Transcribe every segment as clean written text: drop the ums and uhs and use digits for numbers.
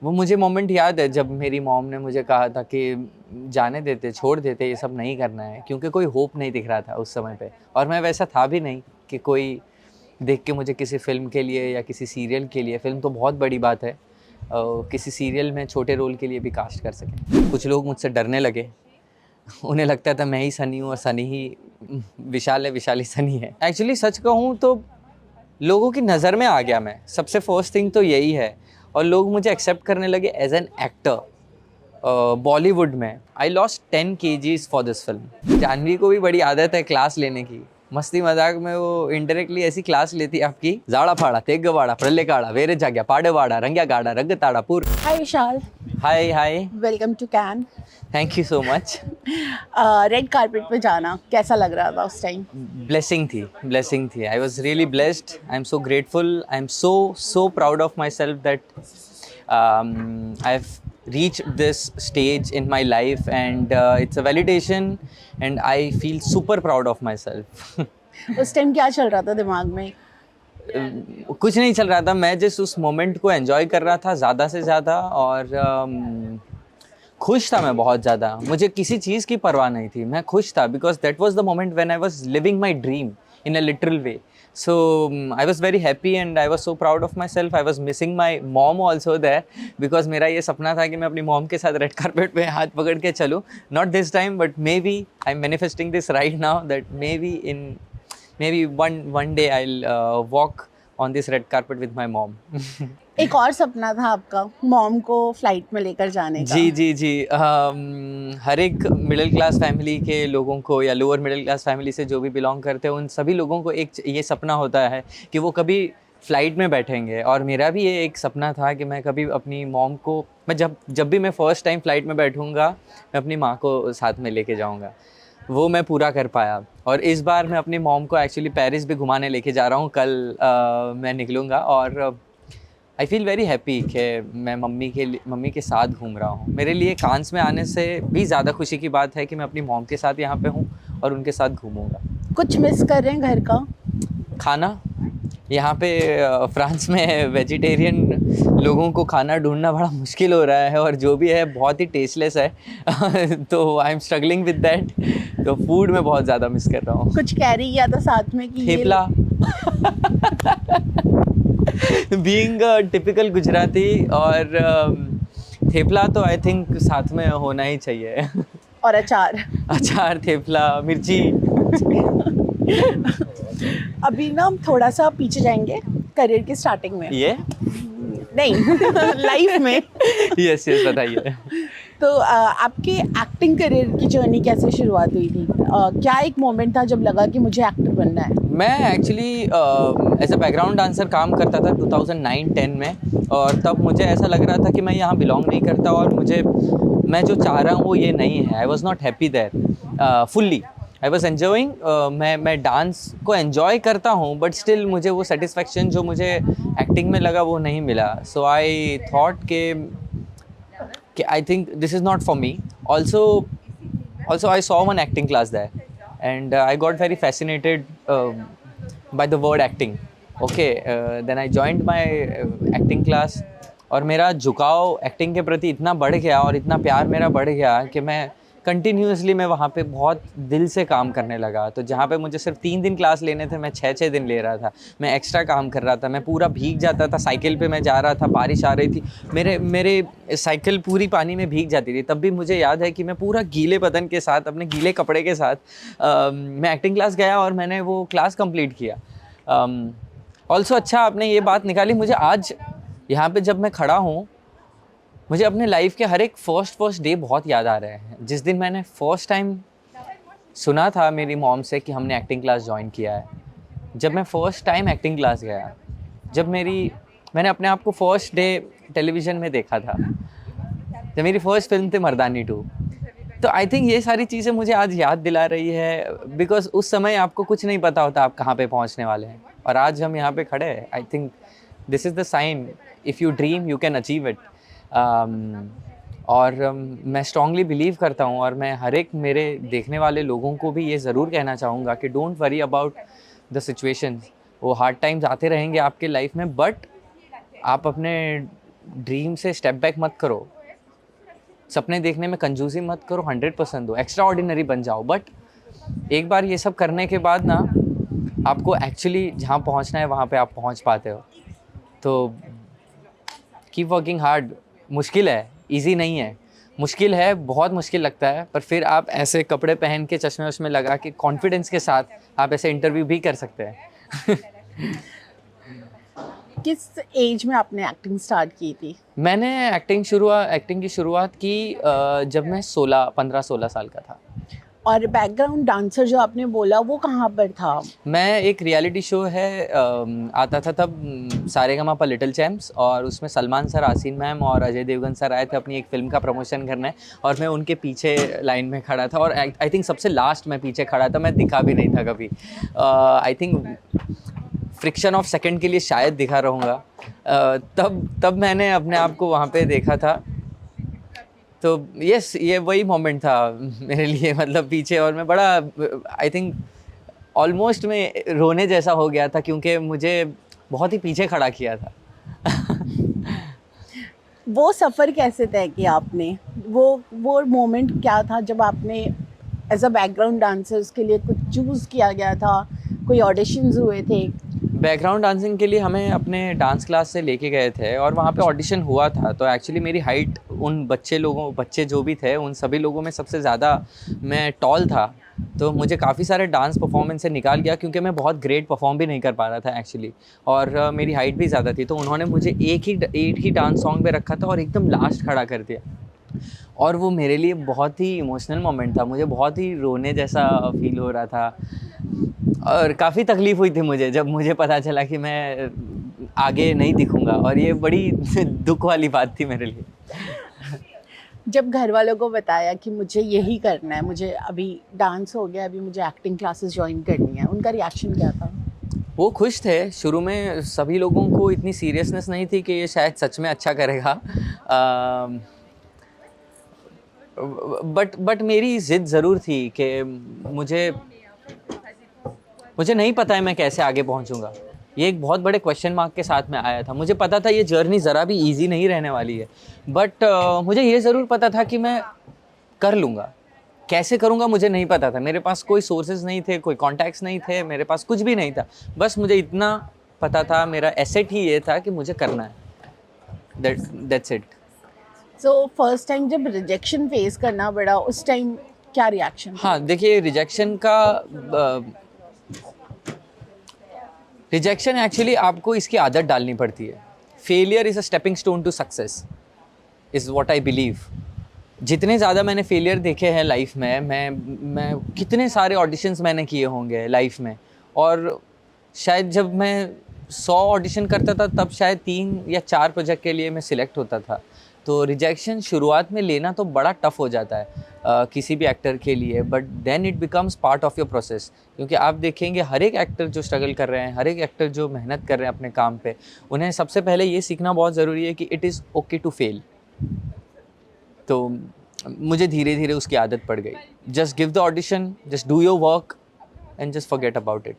वो मुझे मोमेंट याद है जब मेरी मॉम ने मुझे कहा था कि जाने देते, छोड़ देते, ये सब नहीं करना है, क्योंकि कोई होप नहीं दिख रहा था उस समय पे। और मैं वैसा था भी नहीं कि कोई देख के मुझे किसी फ़िल्म के लिए या किसी सीरियल के लिए, फ़िल्म तो बहुत बड़ी बात है, किसी सीरियल में छोटे रोल के लिए भी कास्ट कर सकें। कुछ लोग मुझसे डरने लगे। उन्हें लगता था मैं ही सनी हूँ और सनी ही विशाल है, विशाल ही सनी है। एक्चुअली सच कहूँ तो लोगों की नज़र में आ गया मैं, सबसे फर्स्ट थिंग तो यही है। और लोग मुझे एक्सेप्ट करने लगे एज एन एक्टर बॉलीवुड में। I lost 10 kgs for this film. Janhvi को भी बड़ी आदत है क्लास लेने की, मस्ती मजाक में वो इनडायरेक्टली ऐसी क्लास लेती है आपकी। जाड़ा फाड़ा तेगवाड़ा प्रल्ले काड़ा वेरे जाग्या पाड़ेवाड़ा रंग्या गाड़ा रंग ताड़ा पूर। Hi Vishal, hi hi, welcome to Cannes. Thank you so much. Red carpet पे जाना कैसा लग रहा था उस टाइम? ब्लेसिंग थी। I was really blessed, I am so grateful, I am so proud of my self that I have reached this stage in my life, and it's a validation and I feel super proud of myself. उस time क्या चल रहा था दिमाग में? कुछ नहीं चल रहा था, मैं जिस उस मोमेंट को एंजॉय कर रहा था ज़्यादा से ज़्यादा, और खुश था मैं बहुत ज़्यादा। मुझे किसी चीज़ की परवाह नहीं थी, मैं खुश था because that was the moment when I was living my dream in a literal way. So I was very happy and I was so proud of my self. I was missing my mom also there, because मेरा ये सपना था कि मैं अपनी mom के साथ red carpet पे हाथ पकड़ के चलूँ। Not this time but maybe I am manifesting this right now that maybe in maybe one day I'll walk on this red carpet with my mom. एक और सपना था आपका, मॉम को फ्लाइट में लेकर जाने का। जी हर एक मिडिल क्लास फैमिली के लोगों को या लोअर मिडिल क्लास फैमिली से जो भी बिलोंग करते हैं उन सभी लोगों को एक ये सपना होता है कि वो कभी फ़्लाइट में बैठेंगे। और मेरा भी ये एक सपना था कि मैं कभी अपनी मॉम को, मैं जब भी मैं फ़र्स्ट टाइम फ़्लाइट में बैठूँगा मैं अपनी माँ को साथ में लेके जाऊँगा। वो मैं पूरा कर पाया। और इस बार मैं अपनी मॉम को एक्चुअली पेरिस भी घुमाने लेके जा रहा हूँ। कल मैं निकलूँगा और आई फील वेरी हैप्पी कि मैं मम्मी के साथ घूम रहा हूँ। मेरे लिए कांस में आने से भी ज़्यादा खुशी की बात है कि मैं अपनी मॉम के साथ यहाँ पे हूँ और उनके साथ घूमूंगा। कुछ मिस कर रहे हैं घर का? खाना, यहाँ पे फ्रांस में वेजिटेरियन लोगों को खाना ढूंढना बड़ा मुश्किल हो रहा है और जो भी है बहुत ही टेस्टलेस है। तो I am struggling with that. तो फूड में बहुत ज़्यादा मिस कर रहा हूँ। कुछ कैरी किया था साथ में कि थेपला। बीइंग टिपिकल गुजराती, और थेपला तो आई थिंक साथ में होना ही चाहिए। और अचार। अचार, थेपला, मिर्ची। अभी ना हम थोड़ा सा पीछे जाएंगे करियर की स्टार्टिंग में। ये नहीं लाइफ में। यस बताइए। तो आपके एक्टिंग करियर की जर्नी कैसे शुरुआत हुई थी? क्या एक मोमेंट था जब लगा कि मुझे एक्टर बनना है? मैं actually as a background dancer काम करता था 2009-10 में, और तब मुझे ऐसा लग रहा था कि मैं यहाँ बिलोंग नहीं करता और मैं जो चाह रहा हूँ वो ये नहीं है। I was not happy there fully. I was enjoying, मैं डांस को एन्जॉय करता हूँ बट स्टिल मुझे वो सेटिस्फेक्शन जो मुझे एक्टिंग में लगा वो नहीं मिला। सो आई थॉट कि आई think this is not for me. Also I saw one acting class there and I got very fascinated by the word acting. Okay, then I joined my acting class और मेरा झुकाव acting के प्रति इतना बढ़ गया और इतना प्यार मेरा बढ़ गया कि मैं कंटिन्यूसली मैं वहाँ पे बहुत दिल से काम करने लगा। तो जहाँ पे मुझे सिर्फ 3 दिन क्लास लेने थे मैं 6 दिन ले रहा था। मैं एक्स्ट्रा काम कर रहा था, मैं पूरा भीग जाता था। साइकिल पे मैं जा रहा था, बारिश आ रही थी, मेरे साइकिल पूरी पानी में भीग जाती थी। तब भी मुझे याद है कि मैं पूरा गीले बदन के साथ, अपने गीले कपड़े के साथ मैं एक्टिंग क्लास गया और मैंने वो क्लास कंप्लीट किया। ऑल्सो अच्छा आपने ये बात निकाली, मुझे आज यहाँ पे जब मैं खड़ा हूँ मुझे अपने लाइफ के हर एक फर्स्ट डे बहुत याद आ रहे हैं। जिस दिन मैंने फर्स्ट टाइम सुना था मेरी मॉम से कि हमने एक्टिंग क्लास ज्वाइन किया है, जब मैं फर्स्ट टाइम एक्टिंग क्लास गया, जब मैंने अपने आप को फर्स्ट डे टेलीविज़न में देखा था, जब मेरी फर्स्ट फिल्म थी मर्दानी 2। तो आई थिंक ये सारी चीज़ें मुझे आज याद दिला रही है बिकॉज उस समय आपको कुछ नहीं पता होता आप कहाँ पे पहुँचने वाले हैं, और आज हम यहाँ पे खड़े हैं। I think this is the sign, if you dream you can achieve it. और मैं स्ट्रांगली बिलीव करता हूँ और मैं हर एक मेरे देखने वाले लोगों को भी ये ज़रूर कहना चाहूँगा कि don't worry about the situations. वो हार्ड टाइम्स आते रहेंगे आपके लाइफ में, बट आप अपने ड्रीम से स्टेप बैक मत करो, सपने देखने में कंजूसी मत करो, 100% दो, एक्स्ट्रा ऑर्डिनरी बन जाओ। बट एक बार ये सब करने के बाद ना आपको एक्चुअली जहाँ पहुँचना है वहाँ पे आप पहुँच पाते हो। तो कीप वर्किंग हार्ड। मुश्किल है, इजी नहीं है, मुश्किल है, बहुत मुश्किल लगता है, पर फिर आप ऐसे कपड़े पहन के चश्मे वश्मे लगा के कॉन्फिडेंस के साथ आप ऐसे इंटरव्यू भी कर सकते हैं। किस एज में आपने एक्टिंग स्टार्ट की थी? मैंने एक्टिंग की शुरुआत की जब मैं 15-16 साल का था। और बैकग्राउंड डांसर जो आपने बोला वो कहाँ पर था? मैं एक रियलिटी शो है आता था तब, सारेगामापा लिटिल चैम्प्स, और उसमें सलमान सर, आसिन मैम और अजय देवगन सर आए थे अपनी एक फ़िल्म का प्रमोशन करने, और मैं उनके पीछे लाइन में खड़ा था, और आई थिंक सबसे लास्ट में पीछे खड़ा था, मैं दिखा भी नहीं था कभी। I think friction of second के लिए शायद दिखा रहूँगा। तब मैंने अपने आप को वहाँ पे देखा था। तो यस, ये वही मोमेंट था मेरे लिए, मतलब पीछे, और मैं बड़ा आई थिंक ऑलमोस्ट मैं रोने जैसा हो गया था, क्योंकि मुझे बहुत ही पीछे खड़ा किया था। वो सफ़र कैसे तय किया आपने? वो मोमेंट क्या था जब आपने एज अ बैकग्राउंड डांसर उसके लिए कुछ चूज़ किया गया था? कोई ऑडिशंस हुए थे? बैकग्राउंड डांसिंग के लिए हमें अपने डांस क्लास से लेके गए थे, और वहाँ पे ऑडिशन हुआ था। तो एक्चुअली मेरी हाइट उन बच्चे जो भी थे उन सभी लोगों में सबसे ज़्यादा मैं टॉल था। तो मुझे काफ़ी सारे डांस परफॉर्मेंस से निकाल गया, क्योंकि मैं बहुत ग्रेट परफॉर्म भी नहीं कर पा रहा था एक्चुअली, और मेरी हाइट भी ज़्यादा थी। तो उन्होंने मुझे एक ही डांस सॉन्ग पे रखा था और एकदम लास्ट खड़ा कर दिया, और वो मेरे लिए बहुत ही इमोशनल मोमेंट था। मुझे बहुत ही रोने जैसा फील हो रहा था, और काफ़ी तकलीफ़ हुई थी मुझे जब मुझे पता चला कि मैं आगे नहीं दिखूँगा, और ये बड़ी दुःख वाली बात थी मेरे लिए। जब घर वालों को बताया कि मुझे यही करना है, मुझे अभी डांस हो गया, अभी मुझे एक्टिंग क्लासेस ज्वाइन करनी है, उनका रिएक्शन क्या था? वो खुश थे। शुरू में सभी लोगों को इतनी सीरियसनेस नहीं थी कि ये शायद सच में अच्छा करेगा। बट मेरी ज़िद ज़रूर थी कि मुझे नहीं पता है मैं कैसे आगे पहुंचूंगा। ये एक बहुत बड़े क्वेश्चन मार्क के साथ में आया था। मुझे पता था ये जर्नी ज़रा भी इजी नहीं रहने वाली है, बट मुझे ये ज़रूर पता था कि मैं कर लूँगा। कैसे करूँगा मुझे नहीं पता था। मेरे पास कोई सोर्सेज नहीं थे, कोई कॉन्टैक्ट्स नहीं थे, मेरे पास कुछ भी नहीं था। बस मुझे इतना पता था, मेरा एसेट ही ये था कि मुझे करना है। That's it. So first time जब रिजेक्शन फेस करना पड़ा, उस टाइम क्या रिएक्शन? हाँ, देखिए, रिजेक्शन एक्चुअली आपको इसकी आदत डालनी पड़ती है। Failure is a stepping stone to success, is what I believe. जितने ज़्यादा मैंने फेलियर देखे हैं लाइफ में, मैं कितने सारे ऑडिशंस मैंने किए होंगे लाइफ में, और शायद जब मैं 100 ऑडिशन करता था तब शायद 3 या 4 प्रोजेक्ट के लिए मैं सिलेक्ट होता था। तो रिजेक्शन शुरुआत में लेना तो बड़ा टफ हो जाता है किसी भी एक्टर के लिए, but then it becomes part of your process. क्योंकि आप देखेंगे हर एक एक्टर जो स्ट्रगल कर रहे हैं, हर एक एक्टर जो मेहनत कर रहे हैं अपने काम पे, उन्हें सबसे पहले ये सीखना बहुत ज़रूरी है कि it is okay to fail. तो मुझे धीरे धीरे उसकी आदत पड़ गई। Just give the audition, just do your work and just forget about it.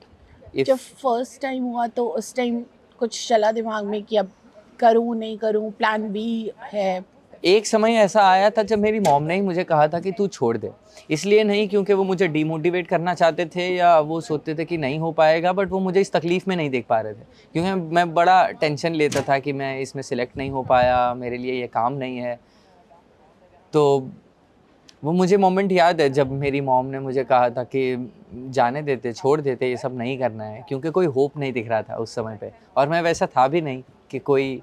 जब फर्स्ट टाइम हुआ तो उस टाइम कुछ चला दिमाग में कि अब करूँ नहीं करूँ, प्लान बी है? एक समय ऐसा आया था जब मेरी मॉम ने ही मुझे कहा था कि तू छोड़ दे। इसलिए नहीं क्योंकि वो मुझे डिमोटिवेट करना चाहते थे या वो सोचते थे कि नहीं हो पाएगा, बट वो मुझे इस तकलीफ़ में नहीं देख पा रहे थे। क्योंकि मैं बड़ा टेंशन लेता था कि मैं इसमें सिलेक्ट नहीं हो पाया, मेरे लिए ये काम नहीं है। तो वो मुझे मोमेंट याद है जब मेरी मॉम ने मुझे कहा था कि जाने देते, छोड़ देते, ये सब नहीं करना है, क्योंकि कोई होप नहीं दिख रहा था उस समय पे, और मैं वैसा था भी नहीं कि कोई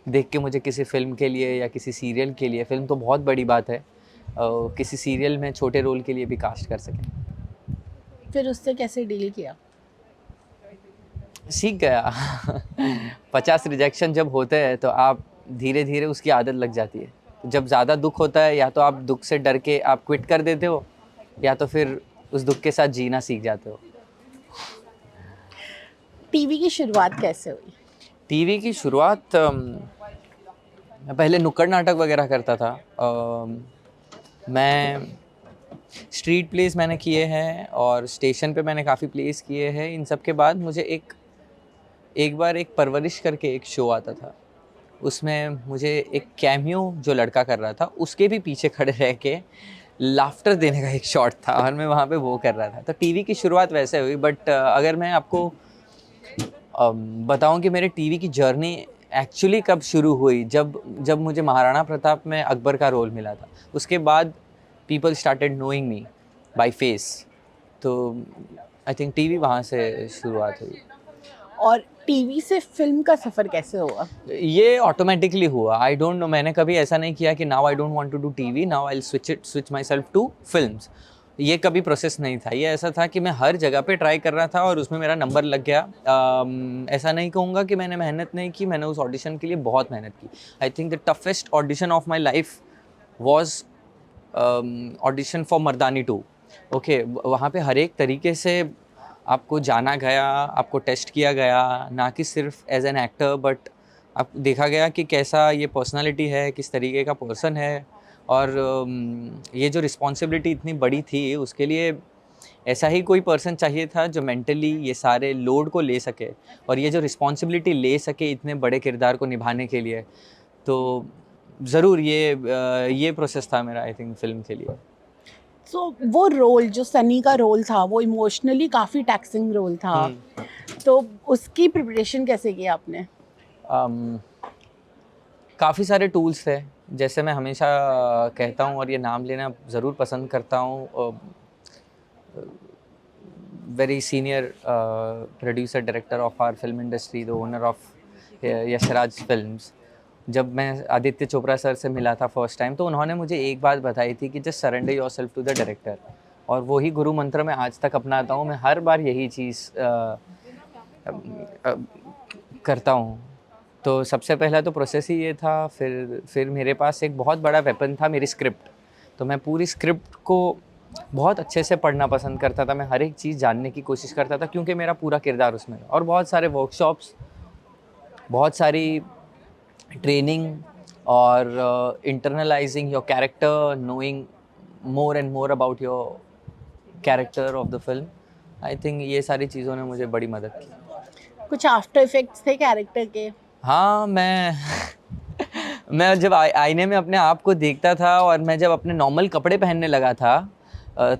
देख के मुझे किसी फ़िल्म के लिए या किसी सीरियल के लिए, फ़िल्म तो बहुत बड़ी बात है, किसी सीरियल में छोटे रोल के लिए भी कास्ट कर सकें। फिर उससे कैसे डील किया? सीख गया। 50 रिजेक्शन जब होते हैं तो आप धीरे धीरे उसकी आदत लग जाती है। जब ज़्यादा दुख होता है, या तो आप दुख से डर के आप क्विट कर देते हो, या तो फिर उस दुख के साथ जीना सीख जाते हो। टीवी की शुरुआत कैसे हुई? टीवी की शुरुआत मैं पहले नुक्कड़ नाटक वगैरह करता था। मैं स्ट्रीट प्लेस मैंने किए हैं, और स्टेशन पे मैंने काफ़ी प्लेस किए हैं। इन सब के बाद मुझे एक बार एक परवरिश करके एक शो आता था, उसमें मुझे एक कैमियो जो लड़का कर रहा था उसके भी पीछे खड़े रह के लाफ्टर देने का एक शॉट था और मैं वहाँ पे वो कर रहा था। तो टीवी की शुरुआत वैसे हुई, बट अगर मैं आपको बताऊं कि मेरे टीवी की जर्नी एक्चुअली कब शुरू हुई, जब जब मुझे महाराणा प्रताप में अकबर का रोल मिला था, उसके बाद people started knowing me by face. तो आई थिंक टीवी वहाँ से शुरुआत हुई। और टीवी से फिल्म का सफ़र कैसे हुआ? ये ऑटोमेटिकली हुआ, आई डोंट नो, मैंने कभी ऐसा नहीं किया कि now I don't want to do TV, now I switch my self to films. ये कभी प्रोसेस नहीं था, ये ऐसा था कि मैं हर जगह पे ट्राई कर रहा था और उसमें मेरा नंबर लग गया। ऐसा नहीं कहूँगा कि मैंने मेहनत नहीं की, मैंने उस ऑडिशन के लिए बहुत मेहनत की। I think the toughest audition of my life was audition for Mardaani 2। Okay, वहाँ पे हर एक तरीके से आपको जाना गया, आपको टेस्ट किया गया, ना कि सिर्फ एज एन एक्टर, बट आप देखा गया कि कैसा ये पर्सनालिटी है, किस तरीके का पर्सन है। और ये जो रिस्पॉन्सिबिलिटी इतनी बड़ी थी, उसके लिए ऐसा ही कोई पर्सन चाहिए था जो मेंटली ये सारे लोड को ले सके और ये जो रिस्पॉन्सिबिलिटी ले सके इतने बड़े किरदार को निभाने के लिए। तो ज़रूर ये प्रोसेस था मेरा, आई थिंक, फिल्म के लिए। सो वो रोल जो सनी का रोल था वो इमोशनली काफ़ी टैक्सिंग रोल था, तो उसकी प्रिपरेशन कैसे की आपने? काफ़ी सारे टूल्स थे, जैसे मैं हमेशा कहता हूँ और ये नाम लेना ज़रूर पसंद करता हूँ, very senior producer director of our film industry, the owner of Yash Raj films. जब मैं आदित्य चोपड़ा सर से मिला था फर्स्ट टाइम, तो उन्होंने मुझे एक बात बताई थी कि just surrender yourself to the director, और वही गुरु मंत्र मैं आज तक अपनाता हूँ। मैं हर बार यही चीज़ करता हूँ। तो सबसे पहला तो प्रोसेस ही ये था, फिर मेरे पास एक बहुत बड़ा वेपन था, मेरी स्क्रिप्ट। तो मैं पूरी स्क्रिप्ट को बहुत अच्छे से पढ़ना पसंद करता था, मैं हर एक चीज़ जानने की कोशिश करता था, क्योंकि मेरा पूरा किरदार उसमें है। और बहुत सारे वर्कशॉप्स, बहुत सारी ट्रेनिंग और internalising your character, knowing more and more about your character of the film, I think ये सारी चीज़ों ने मुझे बड़ी मदद की। कुछ आफ्टर इफेक्ट्स थे कैरेक्टर के? हाँ, मैं जब आईने में अपने आप को देखता था और मैं जब अपने नॉर्मल कपड़े पहनने लगा था,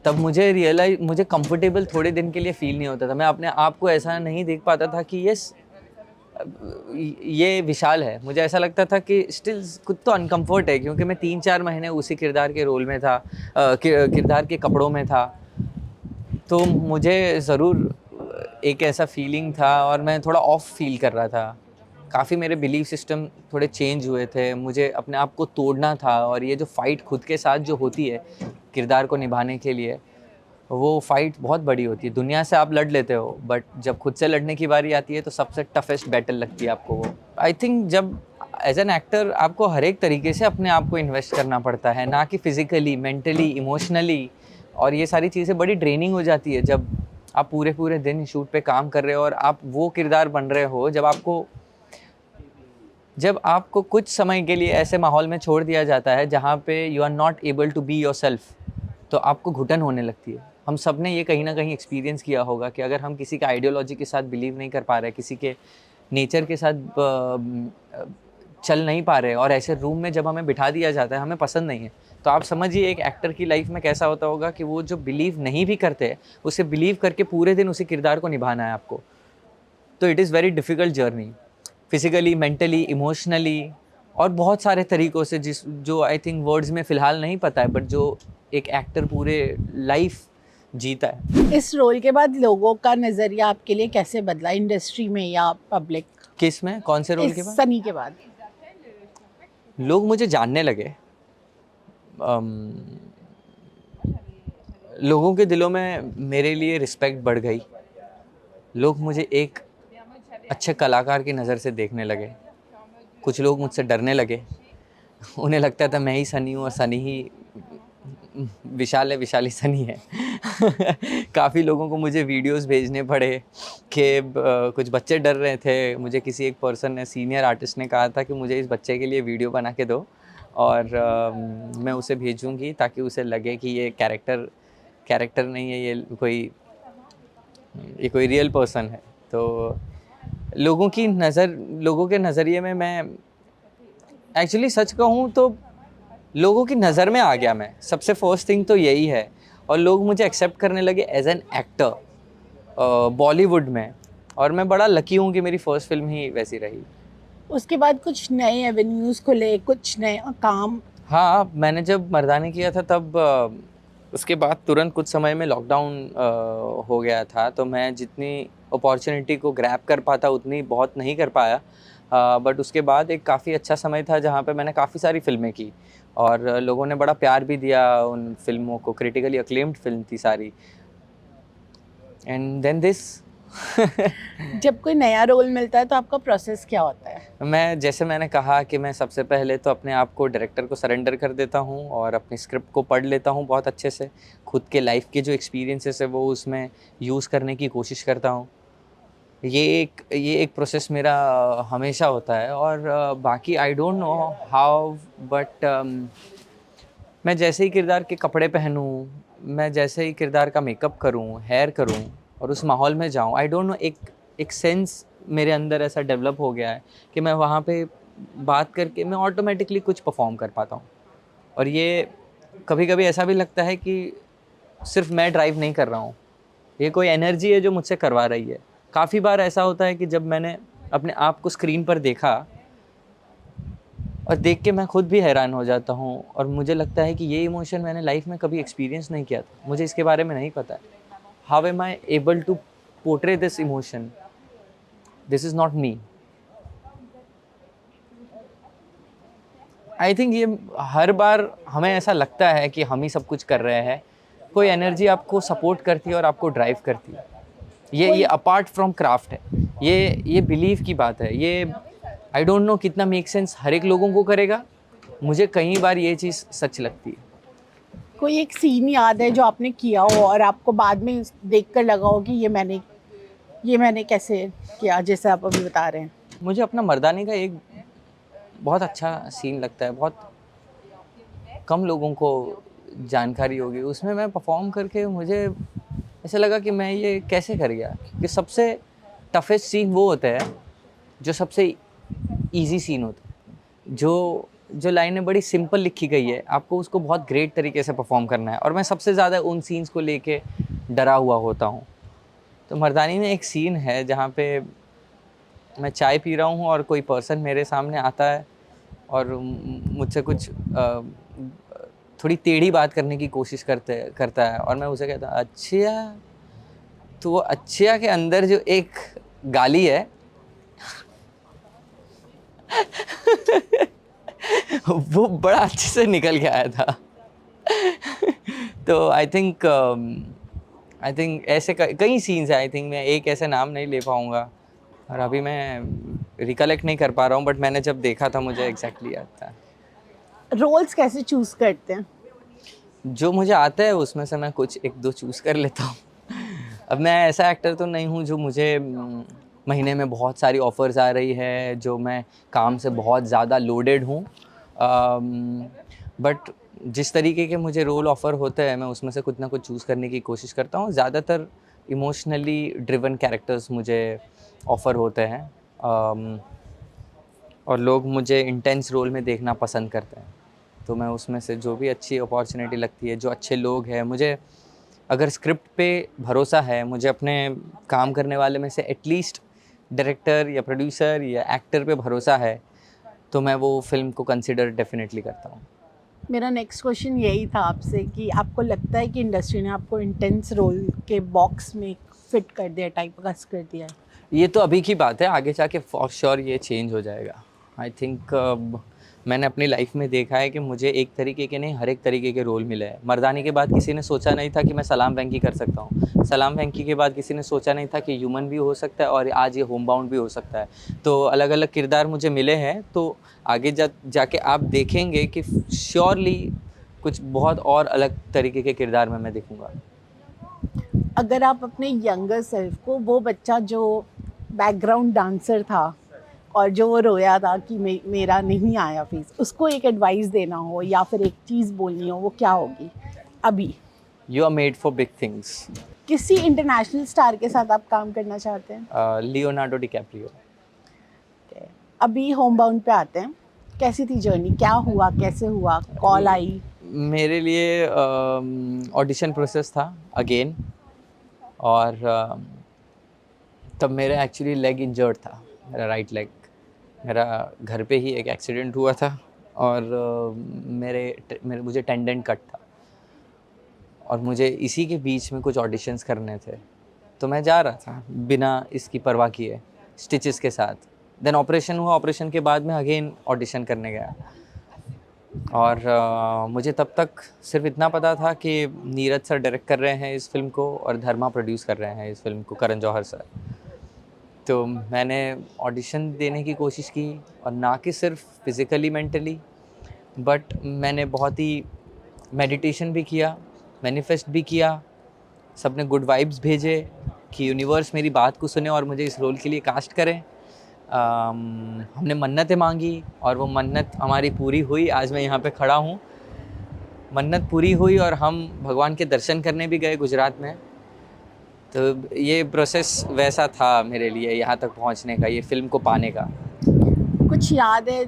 तब मुझे कंफर्टेबल थोड़े दिन के लिए फील नहीं होता था। मैं अपने आप को ऐसा नहीं देख पाता था कि ये विशाल है। मुझे ऐसा लगता था कि स्टिल कुछ तो अनकम्फर्ट है, क्योंकि मैं 3-4 महीने उसी किरदार के रोल में था, किरदार के कपड़ों में था। तो मुझे ज़रूर एक ऐसा फीलिंग था और मैं थोड़ा ऑफ फील कर रहा था। काफ़ी मेरे बिलीफ सिस्टम थोड़े चेंज हुए थे, मुझे अपने आप को तोड़ना था। और ये जो फ़ाइट खुद के साथ जो होती है किरदार को निभाने के लिए, वो फ़ाइट बहुत बड़ी होती है। दुनिया से आप लड़ लेते हो, बट जब खुद से लड़ने की बारी आती है तो सबसे टफेस्ट बैटल लगती है आपको वो। आई थिंक जब एज एन एक्टर आपको हर एक तरीके से अपने आप को इन्वेस्ट करना पड़ता है, ना कि फिज़िकली, मेंटली, इमोशनली। और ये सारी चीज़ें बड़ी ड्रेनिंग हो जाती है जब आप पूरे पूरे दिन शूट पे काम कर रहे हो और आप वो किरदार बन रहे हो। जब आपको कुछ समय के लिए ऐसे माहौल में छोड़ दिया जाता है जहाँ पे you are not able to be yourself, तो आपको घुटन होने लगती है। हम सब ने ये कहीं ना कहीं एक्सपीरियंस किया होगा कि अगर हम किसी का आइडियोलॉजी के साथ बिलीव नहीं कर पा रहे, किसी के नेचर के साथ चल नहीं पा रहे, और ऐसे रूम में जब हमें बिठा दिया जाता है, हमें पसंद नहीं है, तो आप समझिए एक एक्टर की लाइफ में कैसा होता होगा कि वो जो बिलीव नहीं भी करते, उसे बिलीव करके पूरे दिन उसी किरदार को निभाना है आपको। तो it is very difficult journey, physically, mentally, emotionally, और बहुत सारे तरीक़ों से जो आई थिंक वर्ड्स में फ़िलहाल नहीं पता है, बट जो एक एक्टर पूरे लाइफ जीता है। इस रोल के बाद लोगों का नज़रिया आपके लिए कैसे बदला, इंडस्ट्री में या पब्लिक? किस में, कौन से रोल के बाद? सनी के बाद लोग मुझे जानने लगे। लोगों के दिलों में मेरे लिए रिस्पेक्ट बढ़ गई। लोग मुझे एक अच्छे कलाकार की नज़र से देखने लगे। कुछ लोग मुझसे डरने लगे। उन्हें लगता था मैं ही सनी हूँ और सनी ही विशाल है, विशाल ही सनी है। काफ़ी लोगों को मुझे वीडियोस भेजने पड़े कि कुछ बच्चे डर रहे थे। मुझे किसी एक पर्सन ने, सीनियर आर्टिस्ट ने कहा था कि मुझे इस बच्चे के लिए वीडियो बना के दो और मैं उसे भेजूँगी ताकि उसे लगे कि ये कैरेक्टर नहीं है, ये कोई रियल पर्सन है। तो लोगों के नज़रिए में मैं एक्चुअली सच कहूँ तो लोगों की नज़र में आ गया मैं, सबसे फर्स्ट थिंग तो यही है। और लोग मुझे एक्सेप्ट करने लगे एज एन एक्टर बॉलीवुड में, और मैं बड़ा लकी हूँ कि मेरी फर्स्ट फिल्म ही वैसी रही। उसके बाद कुछ नए एवेन्यूज़ खुले, कुछ नए काम। हाँ, मैंने जब मर्दानी किया था तब उसके बाद तुरंत कुछ समय में लॉकडाउन हो गया था, तो मैं जितनी अपॉर्चुनिटी को ग्रैब कर पाता उतनी बहुत नहीं कर पाया। बट उसके बाद एक काफ़ी अच्छा समय था जहाँ पे मैंने काफ़ी सारी फ़िल्में की, और लोगों ने बड़ा प्यार भी दिया उन फ़िल्मों को। क्रिटिकली अक्लेम्ड फ़िल्म थी सारी। And then this. जब कोई नया रोल मिलता है तो आपका प्रोसेस क्या होता है? मैं, जैसे मैंने कहा कि मैं सबसे पहले तो अपने आप को डायरेक्टर को सरेंडर कर देता हूँ और अपनी स्क्रिप्ट को पढ़ लेता हूँ बहुत अच्छे से। खुद के लाइफ के जो एक्सपीरियंसेस है वो उसमें यूज़ करने की कोशिश करता हूँ। ये एक प्रोसेस मेरा हमेशा होता है। और बाकी I don't know how, but मैं जैसे ही किरदार के कपड़े पहनूँ, मैं जैसे ही किरदार का मेकअप करूँ, हेयर करूँ और उस माहौल में जाऊँ, आई डोंट नो, एक सेंस मेरे अंदर ऐसा डेवलप हो गया है कि मैं वहाँ पे बात करके मैं ऑटोमेटिकली कुछ परफॉर्म कर पाता हूँ। और ये कभी-कभी ऐसा भी लगता है कि सिर्फ मैं ड्राइव नहीं कर रहा हूँ, ये कोई एनर्जी है जो मुझसे करवा रही है। काफ़ी बार ऐसा होता है कि जब मैंने अपने आप को स्क्रीन पर देखा और देख के मैं खुद भी हैरान हो जाता हूँ, और मुझे लगता है कि ये इमोशन मैंने लाइफ में कभी एक्सपीरियंस नहीं किया था, मुझे इसके बारे में नहीं पता है। How am I able to portray this emotion? This is not me. I think ये हर बार हमें ऐसा लगता है कि हम ही सब कुछ कर रहे हैं, कोई एनर्जी आपको सपोर्ट करती है और आपको ड्राइव करती है। ये कोई अपार्ट फ्रॉम क्राफ्ट है, ये बिलीव की बात है। ये आई डोंट नो कितना मेक सेंस हर एक लोगों को करेगा, मुझे कई बार ये चीज़ सच लगती है। कोई एक सीन याद है जो आपने किया हो और आपको बाद में देखकर लगा हो कि ये मैंने कैसे किया, जैसे आप अभी बता रहे हैं? मुझे अपना मर्दानी का एक बहुत अच्छा सीन लगता है, बहुत कम लोगों को जानकारी होगी। उसमें मैं परफ़ॉर्म करके मुझे ऐसा लगा कि मैं ये कैसे कर गया? क्योंकि सबसे टफ़ेस्ट सीन वो होता है, जो सबसे ईज़ी सीन होता है। जो लाइनें बड़ी सिंपल लिखी गई है, आपको उसको बहुत ग्रेट तरीके से परफ़ॉर्म करना है, और मैं सबसे ज़्यादा उन सीन्स को लेके डरा हुआ होता हूँ। तो मर्दानी में एक सीन है जहाँ पे मैं चाय पी रहा हूँ और कोई पर्सन मेरे सामने आता है और मुझसे कुछ थोड़ी टेढ़ी बात करने की कोशिश करता है, और मैं उसे कहता हूँ अच्छा। तो वो अच्छा के अंदर जो एक गाली है वो बड़ा अच्छे से निकल के आया था। तो आई थिंक ऐसे कई सीन्स हैं। आई थिंक मैं एक ऐसे नाम नहीं ले पाऊँगा और अभी मैं रिकलेक्ट नहीं कर पा रहा हूँ, बट मैंने जब देखा था मुझे एग्जैक्टली याद था। रोल्स कैसे चूज़ करते हैं? जो मुझे आता है उसमें से मैं कुछ एक दो चूज़ कर लेता हूँ। अब मैं ऐसा एक्टर तो नहीं हूँ जो मुझे महीने में बहुत सारी ऑफ़र्स आ रही है, जो मैं काम से बहुत ज़्यादा लोडेड हूँ। बट जिस तरीके के मुझे रोल ऑफ़र होते हैं मैं उसमें से कुछ ना कुछ चूज़ करने की कोशिश करता हूँ। ज़्यादातर इमोशनली ड्रिवन कैरेक्टर्स मुझे ऑफ़र होते हैं, और लोग मुझे इंटेंस रोल में देखना पसंद करते हैं। तो मैं उसमें से जो भी अच्छी अपॉर्चुनिटी लगती है, जो अच्छे लोग हैं, मुझे अगर स्क्रिप्ट पे भरोसा है, मुझे अपने काम करने वाले में से एटलीस्ट डायरेक्टर या प्रोड्यूसर या एक्टर पे भरोसा है, तो मैं वो फ़िल्म को कंसिडर डेफ़िनेटली करता हूँ। मेरा नेक्स्ट क्वेश्चन यही था आपसे कि आपको लगता है कि इंडस्ट्री ने आपको इंटेंस रोल के बॉक्स में फिट कर दिया, टाइप कास्ट कर दिया है? ये तो अभी की बात है, आगे जाके फॉर श्योर ये चेंज हो जाएगा। आई थिंक मैंने अपनी लाइफ में देखा है कि मुझे एक तरीके के नहीं, हर एक तरीके के रोल मिले हैं। मर्दानी के बाद किसी ने सोचा नहीं था कि मैं सलाम वेंकी कर सकता हूँ। सलाम वेंकी के बाद किसी ने सोचा नहीं था कि ह्यूमन भी हो सकता है और आज ये होम बाउंड भी हो सकता है। तो अलग-अलग किरदार मुझे मिले हैं, तो आगे जाके आप देखेंगे कि श्योरली कुछ बहुत और अलग तरीके के किरदार में मैं दिखूँगा। अगर आप अपने यंगर सेल्फ को, वो बच्चा जो बैकग्राउंड डांसर था और जो वो रोया था कि मेरा नहीं आया फेस, उसको एक एडवाइस देना हो या फिर एक चीज़ बोलनी हो, वो क्या होगी अभी? You are made for big things. किसी इंटरनेशनल स्टार के साथ आप काम करना चाहते हैं? Leonardo DiCaprio. अभी होम बाउंड पे आते हैं। कैसी थी जर्नी, क्या हुआ, कैसे हुआ, कॉल आई? मेरे लिए ऑडिशन प्रोसेस था अगेन, और तब मेरा एक्चुअली लेग इंजर्ड था, मेरा राइट लेग। मेरा घर पे ही एक एक्सीडेंट हुआ था, और मुझे टेंडन कट था, और मुझे इसी के बीच में कुछ ऑडिशंस करने थे। तो मैं जा रहा था बिना इसकी परवाह किए, स्टिचेस के साथ। देन ऑपरेशन हुआ, ऑपरेशन के बाद मैं अगेन ऑडिशन करने गया, और मुझे तब तक सिर्फ इतना पता था कि नीरज सर डायरेक्ट कर रहे हैं इस फिल्म को, और धर्मा प्रोड्यूस कर रहे हैं इस फिल्म को, करण जौहर सर। तो मैंने ऑडिशन देने की कोशिश की, और ना कि सिर्फ फिज़िकली मेंटली, बट मैंने बहुत ही मेडिटेशन भी किया, मैनिफेस्ट भी किया। सबने गुड वाइब्स भेजे कि यूनिवर्स मेरी बात को सुने और मुझे इस रोल के लिए कास्ट करें। हमने मन्नतें मांगी, और वो मन्नत हमारी पूरी हुई। आज मैं यहाँ पे खड़ा हूँ, मन्नत पूरी हुई, और हम भगवान के दर्शन करने भी गए गुजरात में। तो ये प्रोसेस वैसा था मेरे लिए यहाँ तक पहुँचने का, ये फिल्म को पाने का। कुछ याद है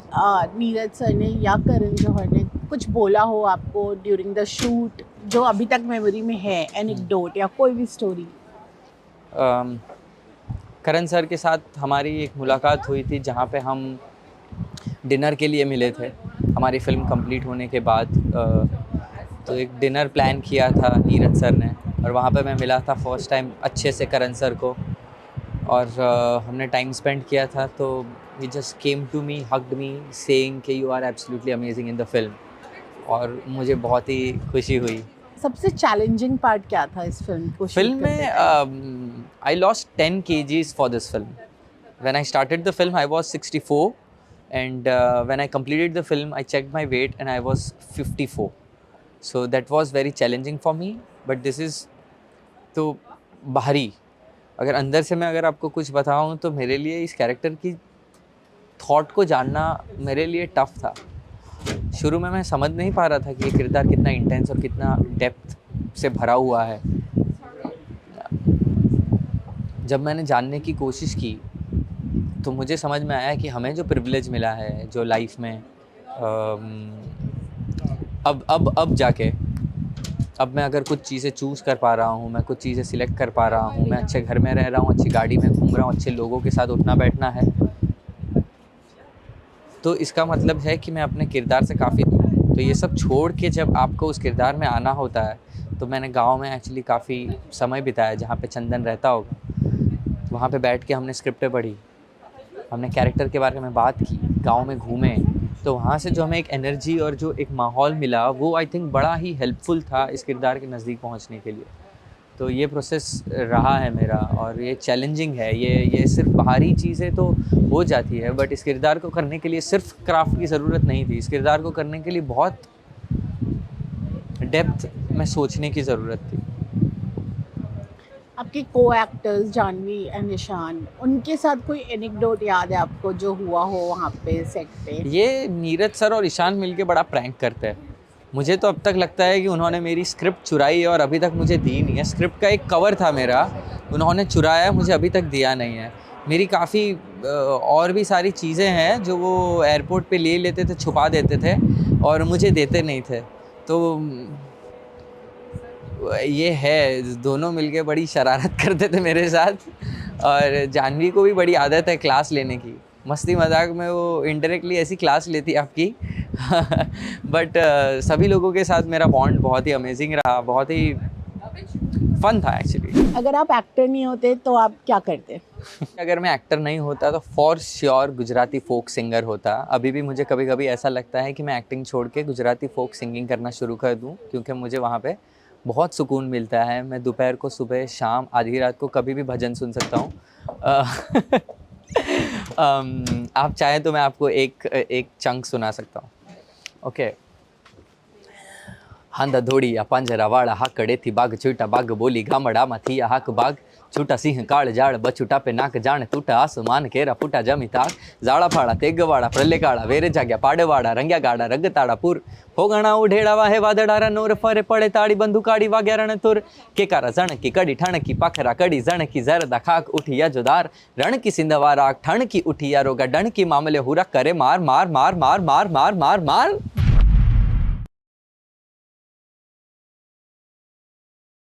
नीरज सर ने या करण जौहर ने कुछ बोला हो आपको ड्यूरिंग द शूट, जो अभी तक मेमोरी में है, एनेक्डोट या कोई भी स्टोरी? करण सर के साथ हमारी एक मुलाकात हुई थी, जहाँ पे हम डिनर के लिए मिले थे हमारी फिल्म कंप्लीट होने के बाद। तो एक डिनर प्लान किया था नीरज सर ने, और वहाँ पे मैं मिला था फर्स्ट टाइम अच्छे से करण सर को, और हमने टाइम स्पेंड किया था। तो ही just came to me, hugged me, saying कि you are absolutely amazing in the film, और मुझे बहुत ही खुशी हुई। सबसे चैलेंजिंग पार्ट क्या था इस फिल्म को shoot फिल्म करते में I lost 10 kgs for this film. When I started the film, I was 64, and when I completed the film, I checked my weight and I was 54. So that was very challenging for me. But this is तो बाहरी, अगर अंदर से मैं अगर आपको कुछ बताऊं, तो मेरे लिए इस कैरेक्टर की थॉट को जानना मेरे लिए टफ था। शुरू में मैं समझ नहीं पा रहा था कि ये किरदार कितना इंटेंस और कितना डेप्थ से भरा हुआ है। जब मैंने जानने की कोशिश की, तो मुझे समझ में आया कि हमें जो प्रिविलेज मिला है, जो लाइफ में अब जाके, अब मैं अगर कुछ चीज़ें चूज़ कर पा रहा हूँ, मैं कुछ चीज़ें सिलेक्ट कर पा रहा हूँ, मैं अच्छे घर में रह रहा हूँ, अच्छी गाड़ी में घूम रहा हूँ, अच्छे लोगों के साथ उठना बैठना है, तो इसका मतलब है कि मैं अपने किरदार से काफ़ी दूर हूँ। तो ये सब छोड़ के जब आपको उस किरदार में आना होता है, तो मैंने गाँव में एक्चुअली काफ़ी समय बिताया, जहाँ पे चंदन रहता होगा। वहाँ पे बैठ के हमने स्क्रिप्टें पढ़ी, हमने कैरेक्टर के बारे में बात की, गाँव में घूमे। तो वहाँ से जो हमें एक एनर्जी और जो एक माहौल मिला, वो आई थिंक बड़ा ही हेल्पफुल था इस किरदार के नज़दीक पहुँचने के लिए। तो ये प्रोसेस रहा है मेरा, और ये चैलेंजिंग है। ये सिर्फ बाहरी चीज़ें तो हो जाती है, बट इस किरदार को करने के लिए सिर्फ क्राफ्ट की ज़रूरत नहीं थी। इस किरदार को करने के लिए बहुत डेप्थ में सोचने की ज़रूरत थी। आपके को एक्टर्स जानवी एंड निशान, उनके साथ कोई एनेक्डोट याद है आपको जो हुआ हो वहाँ पे सेट पे? ये नीरज सर और ईशान मिलके बड़ा प्रैंक करते हैं। मुझे तो अब तक लगता है कि उन्होंने मेरी स्क्रिप्ट चुराई है और अभी तक मुझे दी नहीं है। स्क्रिप्ट का एक कवर था मेरा, उन्होंने चुराया, मुझे अभी तक दिया नहीं है। मेरी काफ़ी और भी सारी चीज़ें हैं जो वो एयरपोर्ट पे ले लेते थे, छुपा देते थे और मुझे देते नहीं थे। तो ये है, दोनों मिलके बड़ी शरारत करते थे मेरे साथ, और जानवी को भी बड़ी आदत है क्लास लेने की। मस्ती मजाक में वो इनडायरेक्टली ऐसी क्लास लेती है आपकी। बट सभी लोगों के साथ मेरा बॉन्ड बहुत ही अमेजिंग रहा, बहुत ही फन था एक्चुअली। अगर आप एक्टर नहीं होते तो आप क्या करते? अगर मैं एक्टर नहीं होता तो for sure Gujarati folk singer होता। अभी भी मुझे कभी कभी ऐसा लगता है कि मैं एक्टिंग छोड़ के गुजराती फोक सिंगिंग करना शुरू कर दूं, क्योंकि मुझे वहाँ पे बहुत सुकून मिलता है। मैं दोपहर को, सुबह, शाम, आधी रात को कभी भी भजन सुन सकता हूँ। आप चाहें तो मैं आपको एक चंक सुना सकता हूँ। ओके। हांदा धोड़ी या પાંજરા વાળા હાકડેથી બાગ છૂટા બાગ બોલી ગામડામાંથી આ હાક બાગ छूटा सिंह काल जाड़ बछूटा पे नाक जान टूटा आसमान केरा फूटा जमी ताक जाड़ा फाड़ा तेगवाड़ा प्रले काड़ा वेरे जाग्या पाड़वाड़ा रंग्या गाड़ा रगताड़ा पुर होगणा उढेड़ा वाहे वादड़ारा नोर फरे पड़े ताड़ी बंदूकाड़ी वाग्या रण तुर केकारा जण की कड़ी ठण की पाखरा कड़ी जण की जरदा खाक उठी या जुदार रण की सिंधवा राग ठण की उठी या रोगा डण की मामले हुरा करे मार मार मार मार मार मार मार मार